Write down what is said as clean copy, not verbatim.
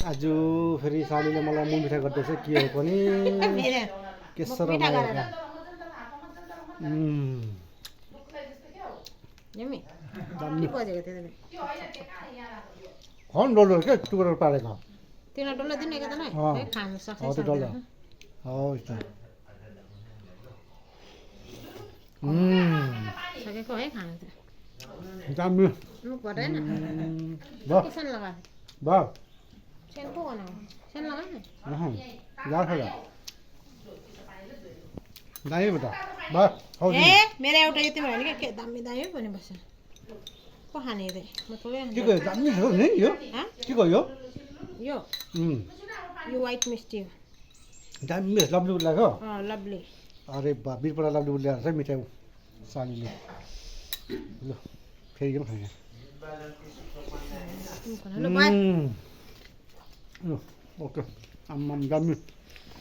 आज फेरि सालीले मलाई मुख मिठा गर्दैछ के हो पनि के सर खन डल्लो क्या टुक्रो पारेको तिनीहरू डल्लो दिने एक नै खानु सक्छ हो त्यो डल्लो हो त सकेको है खानु त दामी मुखबाट होइन वाह किसान लगा वाह सेन को गर्नु सेन लगा न जा खोला दामी बेटा वाह हौ ए मेरो एउटा यति भयो के दामी दामी पनि बस्छ को खाने रे म थोरै के गयो दामी छ नि यो के गयो यो यो व्हाइट मिस्टी हो दामी लभली लाग्यो लभली अरे बा बिरपडा लभली ल्याएर चाहिँ मिठाई सालीले ल फेरि पनि खाने ल बाई ओके आम्माम दामी